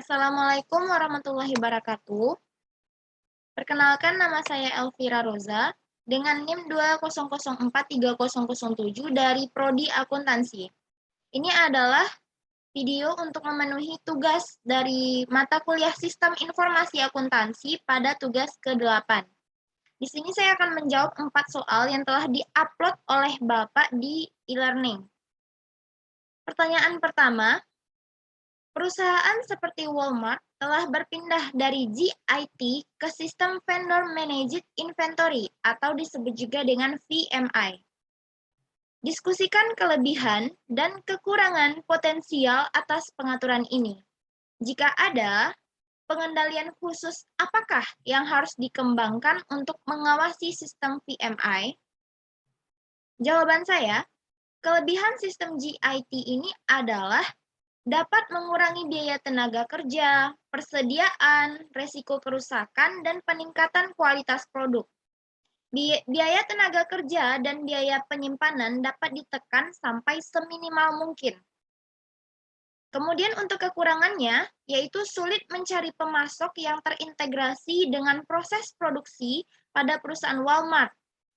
Assalamualaikum warahmatullahi wabarakatuh. Perkenalkan, nama saya Elvira Roza dengan NIM 200430007 dari Prodi Akuntansi. Ini adalah video untuk memenuhi tugas dari mata kuliah Sistem Informasi Akuntansi pada tugas ke-8. Di sini saya akan menjawab 4 soal yang telah di-upload oleh Bapak di e-learning. Pertanyaan pertama, perusahaan seperti Walmart telah berpindah dari GIT ke Sistem Vendor Managed Inventory atau disebut juga dengan VMI. Diskusikan kelebihan dan kekurangan potensial atas pengaturan ini. Jika ada, pengendalian khusus apakah yang harus dikembangkan untuk mengawasi sistem VMI? Jawaban saya, kelebihan sistem GIT ini adalah dapat mengurangi biaya tenaga kerja, persediaan, resiko kerusakan, dan peningkatan kualitas produk. Biaya tenaga kerja dan biaya penyimpanan dapat ditekan sampai seminimal mungkin. Kemudian untuk kekurangannya, yaitu sulit mencari pemasok yang terintegrasi dengan proses produksi pada perusahaan Walmart,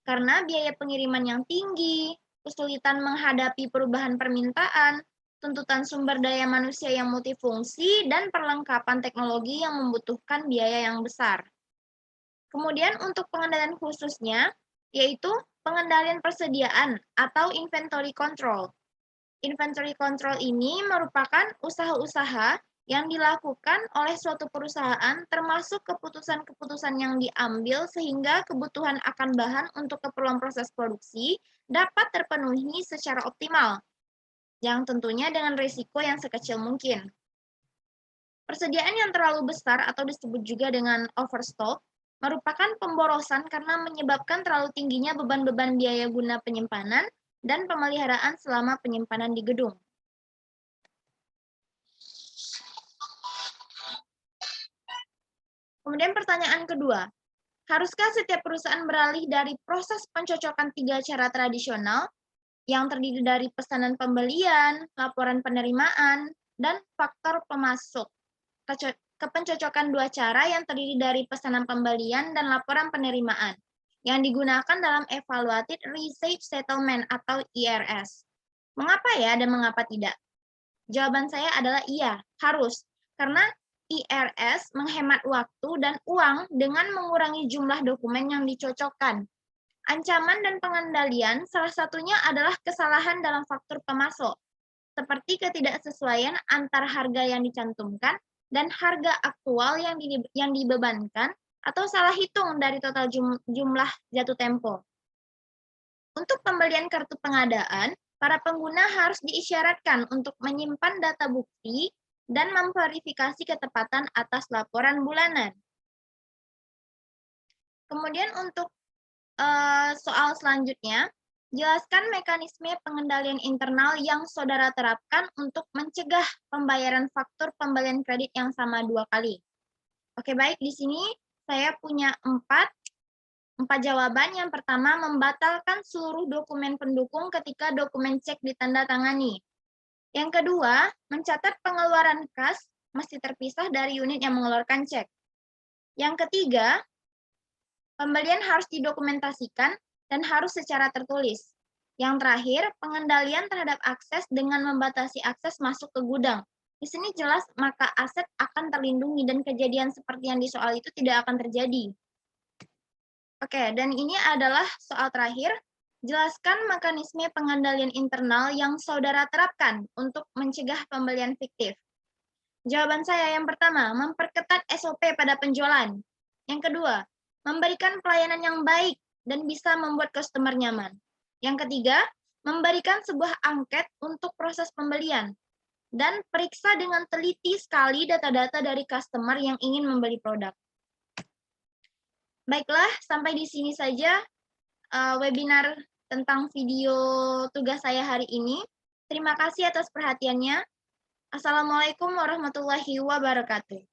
karena biaya pengiriman yang tinggi, kesulitan menghadapi perubahan permintaan, tuntutan sumber daya manusia yang multifungsi, dan perlengkapan teknologi yang membutuhkan biaya yang besar. Kemudian untuk pengendalian khususnya, yaitu pengendalian persediaan atau inventory control. Inventory control ini merupakan usaha-usaha yang dilakukan oleh suatu perusahaan termasuk keputusan-keputusan yang diambil sehingga kebutuhan akan bahan untuk keperluan proses produksi dapat terpenuhi secara optimal, yang tentunya dengan risiko yang sekecil mungkin. Persediaan yang terlalu besar atau disebut juga dengan overstock merupakan pemborosan karena menyebabkan terlalu tingginya beban-beban biaya guna penyimpanan dan pemeliharaan selama penyimpanan di gedung. Kemudian pertanyaan kedua, haruskah setiap perusahaan beralih dari proses pencocokan 3 cara tradisional yang terdiri dari pesanan pembelian, laporan penerimaan, dan faktor pemasok ke pencocokan 2 cara yang terdiri dari pesanan pembelian dan laporan penerimaan yang digunakan dalam Evaluated Receipt Settlement atau IRS. Mengapa ya dan mengapa tidak? Jawaban saya adalah iya, harus. Karena IRS menghemat waktu dan uang dengan mengurangi jumlah dokumen yang dicocokkan. Ancaman dan pengendalian salah satunya adalah kesalahan dalam faktur pemasok, seperti ketidaksesuaian antar harga yang dicantumkan dan harga aktual yang dibebankan atau salah hitung dari total jumlah jatuh tempo. Untuk pembelian kartu pengadaan, para pengguna harus diisyaratkan untuk menyimpan data bukti dan memverifikasi ketepatan atas laporan bulanan. Kemudian untuk soal selanjutnya, jelaskan mekanisme pengendalian internal yang saudara terapkan untuk mencegah pembayaran faktur pembelian kredit yang sama 2 kali. Oke, baik, di sini saya punya 4 jawaban. Yang pertama, membatalkan seluruh dokumen pendukung ketika dokumen cek ditandatangani. Yang kedua, mencatat pengeluaran kas mesti terpisah dari unit yang mengeluarkan cek. Yang ketiga, pembelian harus didokumentasikan dan harus secara tertulis. Yang terakhir, pengendalian terhadap akses dengan membatasi akses masuk ke gudang. Di sini jelas maka aset akan terlindungi dan kejadian seperti yang di soal itu tidak akan terjadi. Oke, dan ini adalah soal terakhir. Jelaskan mekanisme pengendalian internal yang saudara terapkan untuk mencegah pembelian fiktif. Jawaban saya yang pertama, memperketat SOP pada penjualan. Yang kedua, memberikan pelayanan yang baik dan bisa membuat customer nyaman. Yang ketiga, memberikan sebuah angket untuk proses pembelian. Dan periksa dengan teliti sekali data-data dari customer yang ingin membeli produk. Baiklah, sampai di sini saja webinar tentang video tugas saya hari ini. Terima kasih atas perhatiannya. Assalamualaikum warahmatullahi wabarakatuh.